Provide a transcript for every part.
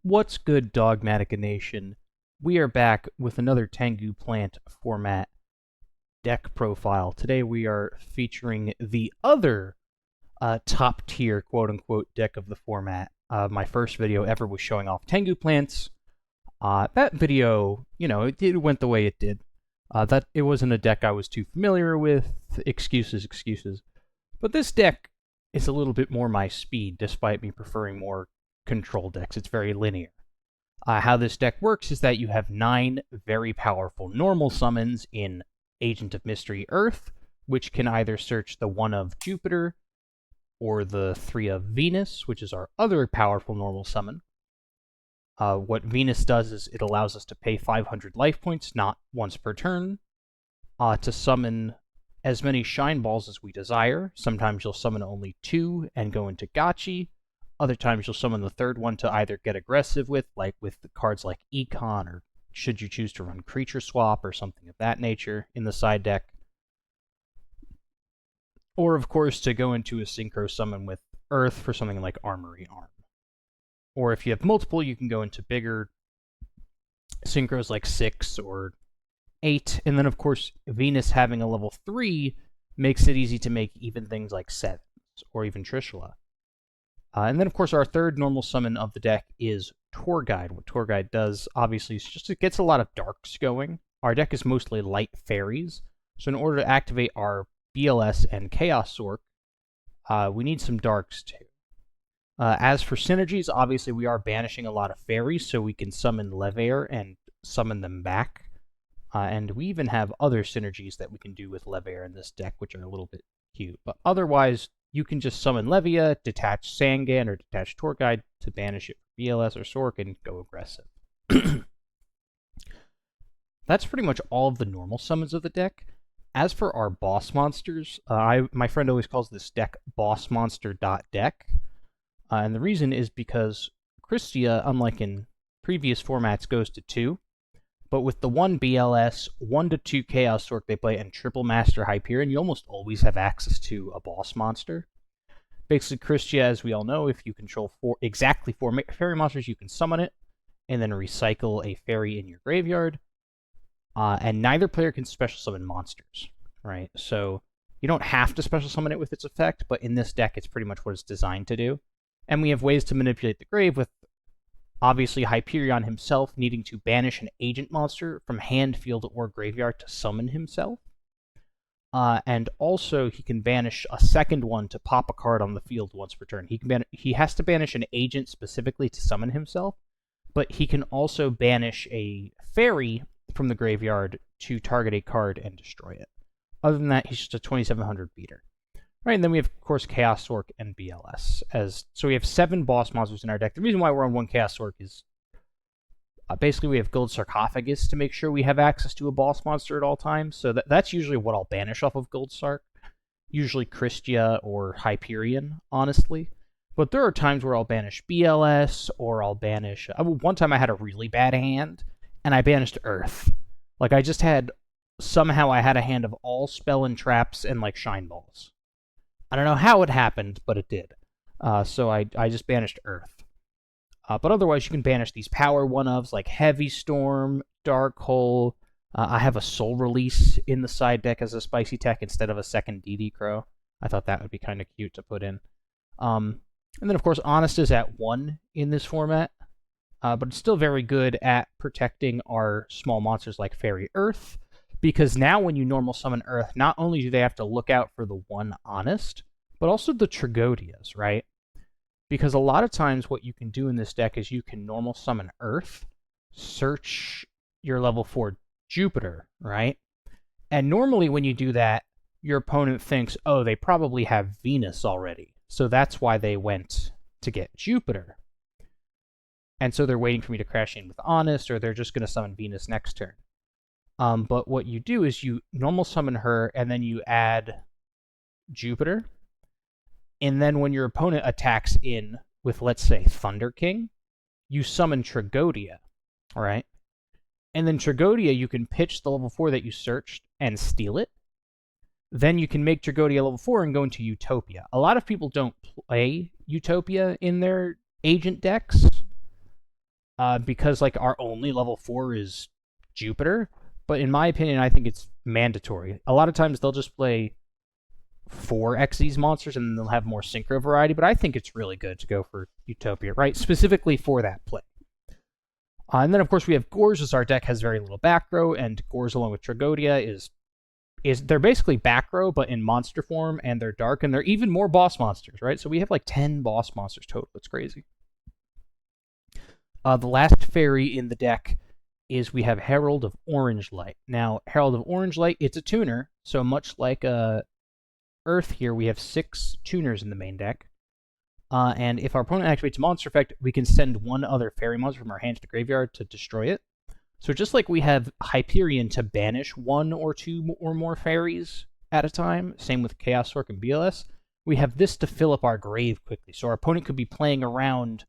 What's good, Dogmatica Nation? We are back with another Tengu Plant format deck profile. Today we are featuring the other top tier quote unquote deck of the format. My first video ever was showing off Tengu Plants. That video, it went the way it did. That it wasn't a deck I was too familiar with. Excuses. But this deck is a little bit more my speed, despite me preferring more control decks. It's very linear. How this deck works is that you have 9 very powerful normal summons in Agent of Mystery Earth, which can either search the 1 of Jupiter or the 3 of Venus, which is our other powerful normal summon. What Venus does is it allows us to pay 500 life points, not once per turn, to summon as many Shine Balls as we desire. Sometimes you'll summon only 2 and go into Gotchi. Other times you'll summon the third one to either get aggressive with, like with the cards like Econ, or should you choose to run Creature Swap or something of that nature in the side deck. Or, of course, to go into a Synchro Summon with Earth for something like Armory Arm. Or if you have multiple, you can go into bigger Synchros like 6 or 8. And then, of course, Venus having a level 3 makes it easy to make even things like 7s or even Trishula. And then, of course, our third normal summon of the deck is Tour Guide. What Tour Guide does, obviously, is just it gets a lot of darks going. Our deck is mostly light fairies, so in order to activate our BLS and Chaos Sork, we need some darks too. As for synergies, obviously we are banishing a lot of fairies, so we can summon Levair and summon them back. And we even have other synergies that we can do with Levair in this deck, which are a little bit cute. But otherwise, you can just summon Levia, detach Sangan, or detach Tour Guide to banish it for BLS or Sork and go aggressive. That's pretty much all of the normal summons of the deck. As for our boss monsters, my friend always calls this deck bossmonster.deck. And the reason is because Christia, unlike in previous formats, goes to 2. But with the 1 BLS, 1 to 2 Chaos Sork they play, and triple Master Hyperion, you almost always have access to a boss monster. Basically, Christia, as we all know, if you control exactly 4 fairy monsters, you can summon it, and then recycle a fairy in your graveyard. And neither player can special summon monsters, right? So you don't have to special summon it with its effect, but in this deck, it's pretty much what it's designed to do. And we have ways to manipulate the grave with, obviously, Hyperion himself needing to banish an agent monster from hand, field, or graveyard to summon himself. And also, he can banish a second one to pop a card on the field once per turn. He has to banish an agent specifically to summon himself, but he can also banish a fairy from the graveyard to target a card and destroy it. Other than that, he's just a 2700 beater. Right, and then we have, of course, Chaos Sork and BLS. So we have 7 boss monsters in our deck. The reason why we're on 1 Chaos Sork is basically we have Gold Sarcophagus to make sure we have access to a boss monster at all times. So that's usually what I'll banish off of Gold Sark. Usually Christia or Hyperion, honestly. But there are times where I'll banish BLS or I'll banish... one time I had a really bad hand, and I banished Earth. Like, somehow I had a hand of all spell and traps and, like, Shine Balls. I don't know how it happened, but it did. So I just banished Earth. But otherwise, you can banish these power 1-ofs like Heavy Storm, Dark Hole. I have a Soul Release in the side deck as a spicy tech instead of a second DD Crow. I thought that would be kind of cute to put in. And then, of course, Honest is at 1 in this format. But it's still very good at protecting our small monsters like Fairy Earth. Because now when you normal summon Earth, not only do they have to look out for the 1 Honest, but also the Tragodias, right? Because a lot of times what you can do in this deck is you can normal summon Earth, search your level 4 Jupiter, right? And normally when you do that, your opponent thinks, oh, they probably have Venus already. So that's why they went to get Jupiter. And so they're waiting for me to crash in with Honest, or they're just going to summon Venus next turn. But what you do is you normal summon her, and then you add Jupiter. And then when your opponent attacks in with, let's say, Thunder King, you summon Tragodia, all right? And then Tragodia, you can pitch the level 4 that you searched and steal it. Then you can make Tragodia level 4 and go into Utopia. A lot of people don't play Utopia in their agent decks, because like our only level 4 is Jupiter. But in my opinion, I think it's mandatory. A lot of times they'll just play 4 Xyz monsters and they'll have more synchro variety, but I think it's really good to go for Utopia, right? Specifically for that play. And then, of course, we have Gorz, as our deck has very little back row, and Gorz along with Tragoedia is they're basically back row, but in monster form, and they're dark, and they're even more boss monsters, right? So we have like 10 boss monsters total. It's crazy. The last fairy in the deck is we have Herald of Orange Light. Now, Herald of Orange Light, it's a tuner, so much like Earth here, we have 6 tuners in the main deck. And if our opponent activates a monster effect, we can send one other fairy monster from our hand to the graveyard to destroy it. So just like we have Hyperion to banish 1 or 2 or more fairies at a time, same with Chaos Orc and BLS, we have this to fill up our grave quickly. So our opponent could be playing around,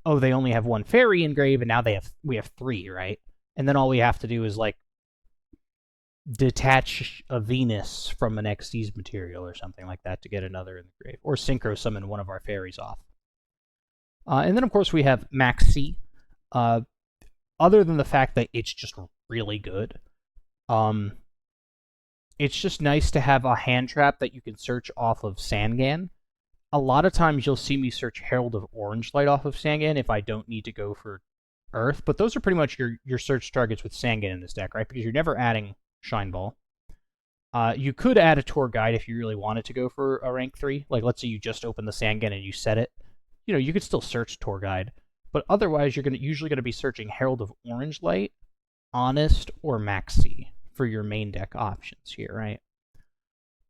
oh, they only have 1 fairy in grave, and now we have 3, right? And then all we have to do is like detach a Venus from an Xyz material or something like that to get another in the grave, or synchro summon one of our fairies off. And then, of course, we have Maxi. Other than the fact that it's just really good, it's just nice to have a hand trap that you can search off of Sangan. A lot of times you'll see me search Herald of Orange Light off of Sangan if I don't need to go for Earth, but those are pretty much your search targets with Sangan in this deck, right? Because you're never adding Shine Ball. You could add a tour guide if you really wanted to go for a rank 3. Like, let's say you just open the Sangan and you set it. You know, you could still search tour guide. But otherwise, you're usually going to be searching Herald of Orange Light, Honest, or Maxi for your main deck options here, right?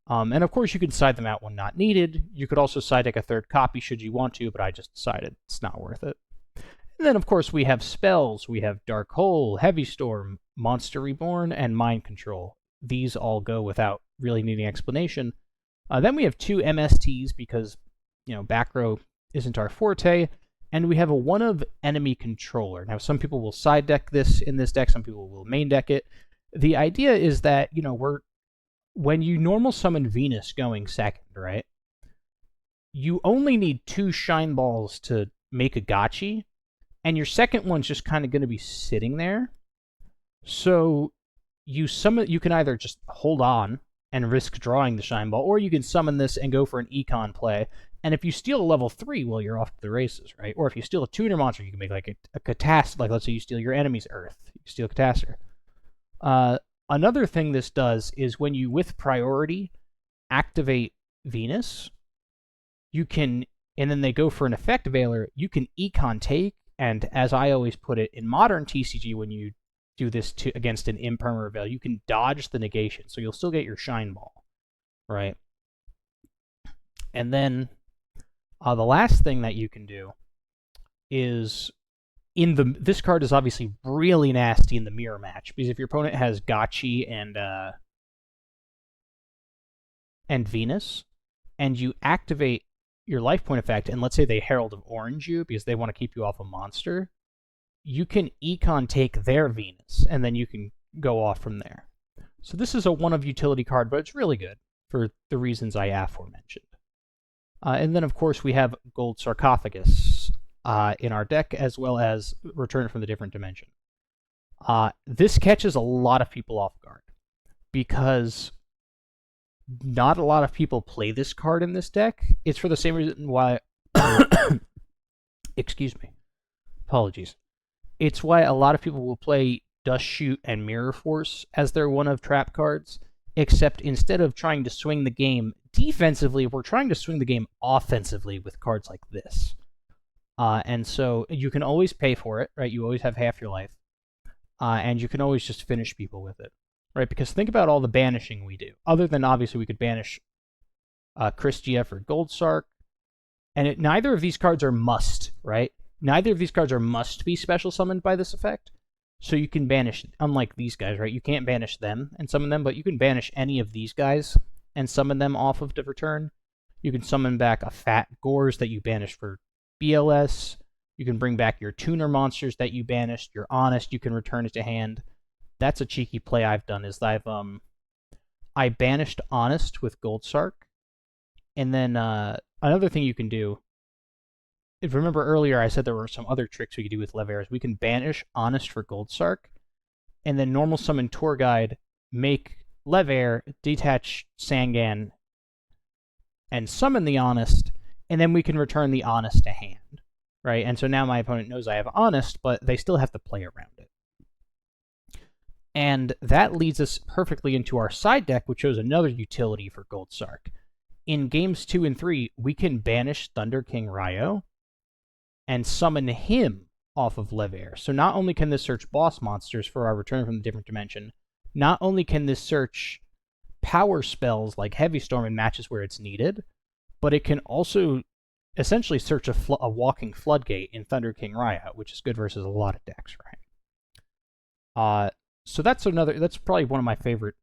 And of course, you can side them out when not needed. You could also side deck a 3rd copy should you want to, but I just decided it's not worth it. And then, of course, we have spells. We have Dark Hole, Heavy Storm, Monster Reborn, and Mind Control. These all go without really needing explanation. Then we have 2 MSTs because, back row isn't our forte. And we have a 1 of Enemy Controller. Now, some people will side deck this in this deck. Some people will main deck it. The idea is that, when you normal summon Venus going 2nd, right? You only need 2 Shine Balls to make a Gotchi. And your 2nd one's just kind of going to be sitting there. So you can either just hold on and risk drawing the Shine Ball, or you can summon this and go for an Econ play. And if you steal a level 3, well, you're off to the races, right? Or if you steal a tuner monster, you can make like a Catastor. Like, let's say you steal your enemy's Earth. You steal Catastor. Another thing this does is when you, with priority, activate Venus, you can, and then they go for an effect veiler, you can Econ take. And as I always put it, in modern TCG, when you do this against an Impermanent Veil, you can dodge the negation. So you'll still get your Shine Ball, right? And then the last thing that you can do is, this card is obviously really nasty in the mirror match, because if your opponent has Gotchi and Venus, and you activate your life point effect, and let's say they Herald of Orange you because they want to keep you off a monster, you can Econ take their Venus, and then you can go off from there. So this is a 1 of utility card, but it's really good for the reasons I aforementioned. And then, of course, we have Gold Sarcophagus in our deck, as well as Return from the Different Dimension. This catches a lot of people off guard, because not a lot of people play this card in this deck. It's for the same reason why... Excuse me. Apologies. It's why a lot of people will play Dust Shoot and Mirror Force as their 1 of trap cards, except instead of trying to swing the game defensively, we're trying to swing the game offensively with cards like this. And so you can always pay for it, right? You always have half your life. And you can always just finish people with it, right? Because think about all the banishing we do. Other than, obviously, we could banish Christia for Gold Sark. And neither of these cards are must, right? Neither of these cards are must be special summoned by this effect. So you can banish, unlike these guys, right? You can't banish them and summon them, but you can banish any of these guys and summon them off of the return. You can summon back a fat Gorz that you banished for BLS. You can bring back your tuner monsters that you banished. Your Honest, you can return it to hand. That's a cheeky play I've done, is I banished Honest with Gold Sark. And then another thing you can do if you remember earlier, I said there were some other tricks we could do with Levers. We can banish Honest for Goldsark, and then normal summon Tour Guide, make Lever, detach Sangan, and summon the Honest, and then we can return the Honest to hand, right? And so now my opponent knows I have Honest, but they still have to play around it. And that leads us perfectly into our side deck, which shows another utility for Goldsark. In games 2 and 3, we can banish Thunder King Ryo and summon him off of Lever. So not only can this search boss monsters for our Return from the Different Dimension, not only can this search power spells like Heavy Storm in matches where it's needed, but it can also essentially search a walking floodgate in Thunder King Ryo, which is good versus a lot of decks, right? So that's probably one of my favorite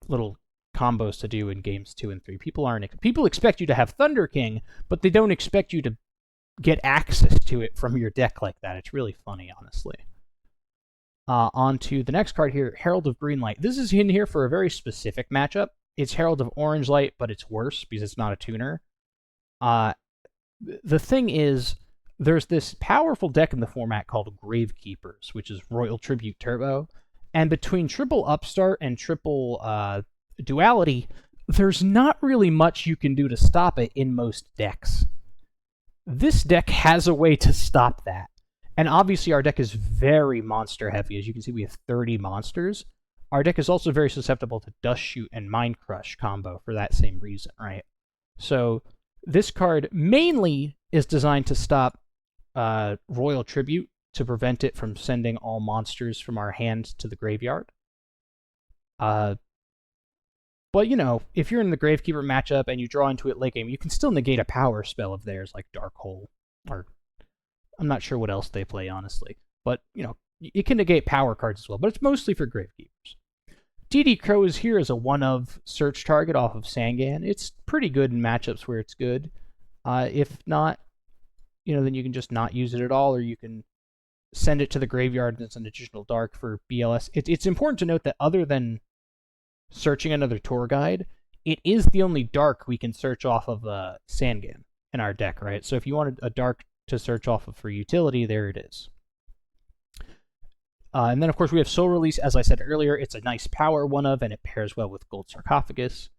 little combos to do in games 2 and 3. People expect you to have Thunder King, but they don't expect you to get access to it from your deck like that. It's really funny, honestly. On to the next card here, Herald of Greenlight. This is in here for a very specific matchup. It's Herald of Orange Light, but it's worse because it's not a tuner. The thing is, there's this powerful deck in the format called Gravekeepers, which is Royal Tribute Turbo. And between triple Upstart and triple Duality, there's not really much you can do to stop it in most decks. This deck has a way to stop that. And obviously our deck is very monster heavy. As you can see, we have 30 monsters. Our deck is also very susceptible to Dust Shoot and Mind Crush combo for that same reason, right? So this card mainly is designed to stop Royal Tribute, to prevent it from sending all monsters from our hand to the graveyard. But, you know, if you're in the Gravekeeper matchup and you draw into it late game, you can still negate a power spell of theirs, like Dark Hole, or I'm not sure what else they play, honestly. But, you know, it can negate power cards as well, but it's mostly for Gravekeepers. DD Crow is here as a one-of search target off of Sangan. It's pretty good in matchups where it's good. If not, you know, then you can just not use it at all, or you can send it to the graveyard as an additional dark for BLS. It's important to note that other than searching another tour guide, it is the only dark we can search off of Sangan in our deck, right? So if you wanted a dark to search off of for utility, there it is. And then, of course, we have Soul Release. As I said earlier, it's a nice power one-of, and it pairs well with Gold Sarcophagus.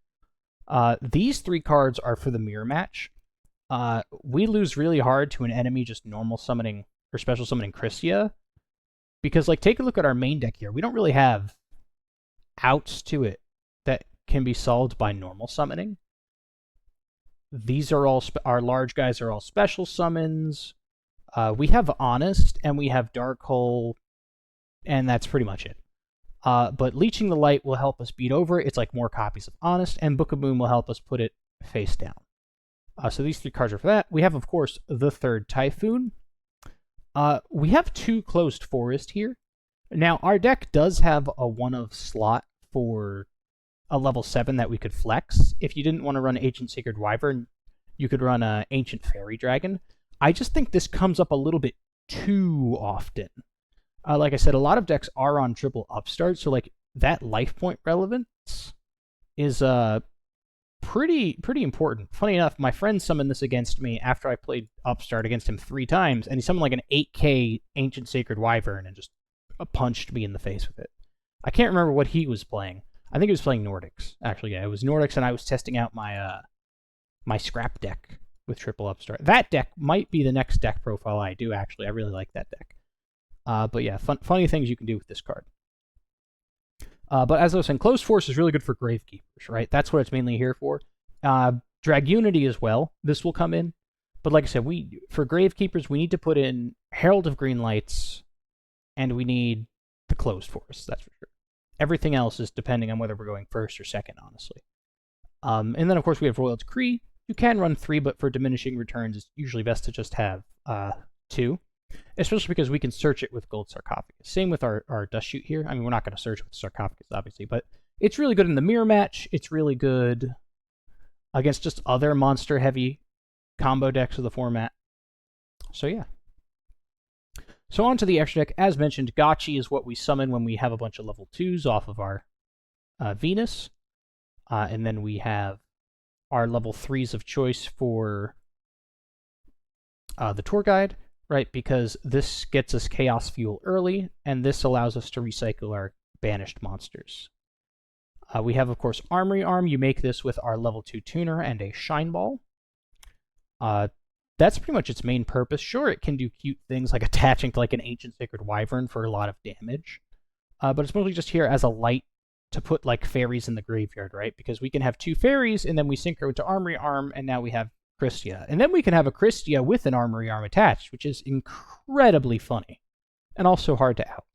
These 3 cards are for the mirror match. We lose really hard to an enemy just normal summoning or special summoning Christia, because, like, take a look at our main deck here. We don't really have outs to it that can be solved by normal summoning. These are all our large guys are all special summons. We have Honest and we have Dark Hole, and that's pretty much it. But Leeching the Light will help us beat over it. It's like more copies of Honest, and Book of Moon will help us put it face down. So these 3 cards are for that. We have, of course, the third Typhoon. We have 2 Closed Forest here. Now, our deck does have a one-of slot for a level 7 that we could flex. If you didn't want to run Ancient Sacred Wyvern, you could run Ancient Fairy Dragon. I just think this comes up a little bit too often. Like I said, a lot of decks are on triple Upstart, so like that life point relevance is pretty important. Funny enough, my friend summoned this against me after I played Upstart against him 3 times, and he summoned like an 8k Ancient Sacred Wyvern and just punched me in the face with it. I can't remember what he was playing. I think he was playing Nordics. Actually, yeah, it was Nordics, and I was testing out my my scrap deck with triple Upstart. That deck might be the next deck profile I do, actually. I really like that deck. But yeah, funny things you can do with this card. But as I was saying, Closed Force is really good for Gravekeepers, right? That's what it's mainly here for. Dragunity as well. This will come in. But like I said, for Gravekeepers, we need to put in Herald of Greenlights, and we need the Closed Force, that's for sure. Everything else is depending on whether we're going first or second, honestly. And then, of course, we have Royal Decree. You can run 3, but for diminishing returns, it's usually best to just have 2. Especially because we can search it with Gold Sarcophagus. Same with our Dust Shoot here. I mean, we're not going to search with Sarcophagus, obviously, but it's really good in the mirror match. It's really good against just other monster-heavy combo decks of the format. So, yeah. So, on to the extra deck. As mentioned, Gotchi is what we summon when we have a bunch of level 2s off of our Venus. And then we have our level 3s of choice for the tour guide, right? Because this gets us chaos fuel early, and this allows us to recycle our banished monsters. We have, of course, Armory Arm. You make this with our level 2 tuner and a Shine Ball. That's pretty much its main purpose. Sure, it can do cute things like attaching to like an Ancient Sacred Wyvern for a lot of damage, but it's mostly just here as a light to put like fairies in the graveyard, right? Because we can have 2 fairies, and then we synchro into Armory Arm, and now we have Christia. And then we can have a Christia with an Armory Arm attached, which is incredibly funny, and also hard to out.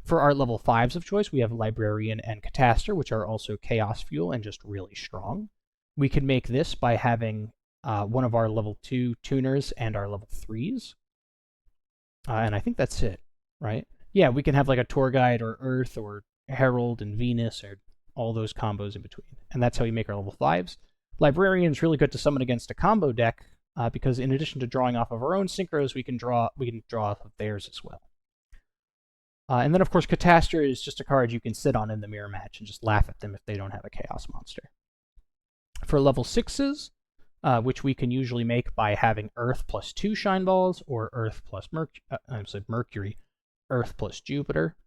For our level 5s of choice, we have Librarian and Catastor, which are also Chaos Fuel and just really strong. We can make this by having one of our level 2 tuners and our level 3s. And I think that's it, right? Yeah, we can have like a Tour Guide or Earth or Herald and Venus or all those combos in between. And that's how we make our level 5s. Librarian is really good to summon against a combo deck because in addition to drawing off of our own synchros, we can draw off of theirs as well. And then, of course, Catastor is just a card you can sit on in the mirror match and just laugh at them if they don't have a Chaos Monster. For level 6s, which we can usually make by having Earth plus 2 Shine Balls, or Earth plus Mercury, Earth plus Jupiter,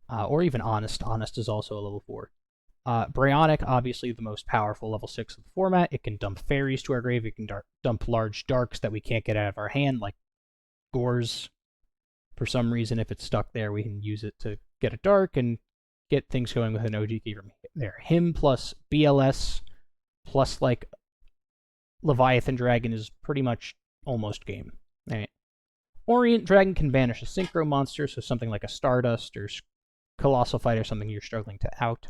or even Honest. Honest is also a level 4. Braionic, obviously the most powerful level 6 of the format. It can dump fairies to our grave. It can dump large darks that we can't get out of our hand, like Gores. For some reason, if it's stuck there, we can use it to get a dark and get things going with an OG key from there. Him plus BLS plus like Leviathan Dragon is pretty much almost game. Right. Orient Dragon can banish a synchro monster, so something like a Stardust or Colossal Fight or something you're struggling to out.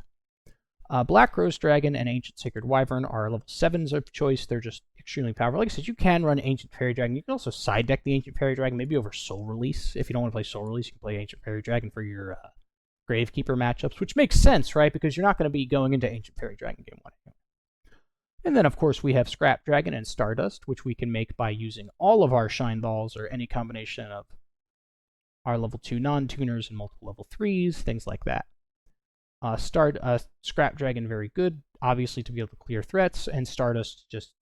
Black Rose Dragon and Ancient Sacred Wyvern are level 7s of choice. They're just extremely powerful. Like I said, you can run Ancient Fairy Dragon. You can also side deck the Ancient Fairy Dragon, maybe over Soul Release. If you don't want to play Soul Release, you can play Ancient Fairy Dragon for your Gravekeeper matchups, which makes sense, right? Because you're not going to be going into Ancient Fairy Dragon game 1. And then, of course, we have Scrap Dragon and Stardust, which we can make by using all of our Shine Balls or any combination of our level 2 non-tuners and multiple level 3s, things like that. Scrap Dragon, very good, obviously, to be able to clear threats, and Stardust, just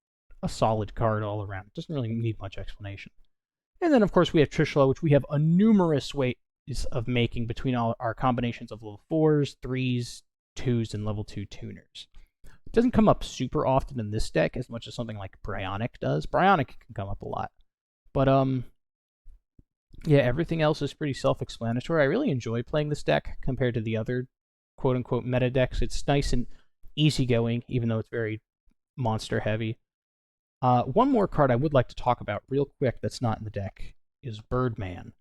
a solid card all around. Doesn't really need much explanation. And then, of course, we have Trishula, which we have a numerous ways of making between all our combinations of level 4s, 3s, 2s, and level 2 tuners. It doesn't come up super often in this deck as much as something like Braionic does. Braionic can come up a lot. But, yeah, everything else is pretty self-explanatory. I really enjoy playing this deck compared to the other quote-unquote meta decks. It's nice and easygoing, even though it's very monster-heavy. One more card I would like to talk about real quick that's not in the deck is Birdman.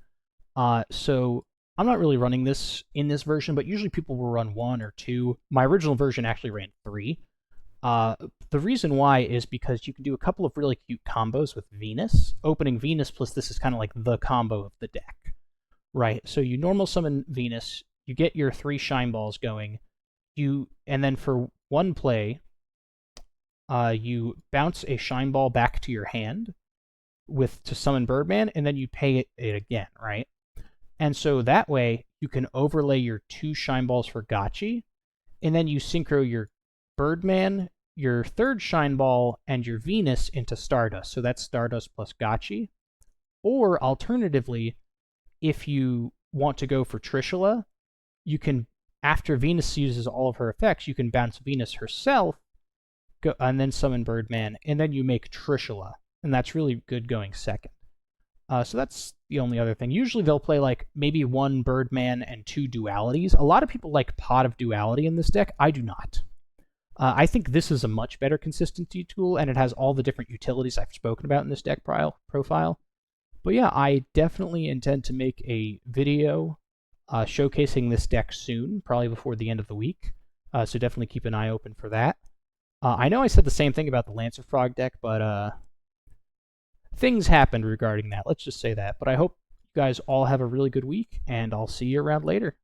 So I'm not really running this in this version, but usually people will run 1 or 2. My original version actually ran 3. The reason why is because you can do a couple of really cute combos with Venus. Opening Venus plus this is kind of like the combo of the deck, right? So you normal summon Venus, you get your 3 Shine Balls going, and then for 1 play, you bounce a Shine Ball back to your hand to summon Birdman, and then you pay it again, right? And so that way, you can overlay your 2 Shine Balls for Gotchi, and then you synchro your Birdman, your 3rd Shine Ball, and your Venus into Stardust. So that's Stardust plus Gotchi. Or alternatively, if you want to go for Trishula, you can, after Venus uses all of her effects, you can bounce Venus herself, and then summon Birdman, and then you make Trishula. And that's really good going second. So that's the only other thing. Usually they'll play like maybe 1 Birdman and 2 dualities. A lot of people like Pot of Duality in this deck. I do not. I think this is a much better consistency tool, and it has all the different utilities I've spoken about in this deck profile. But yeah, I definitely intend to make a video showcasing this deck soon, probably before the end of the week. So definitely keep an eye open for that. I know I said the same thing about the Lancer Frog deck, but things happened regarding that. Let's just say that. But I hope you guys all have a really good week, and I'll see you around later.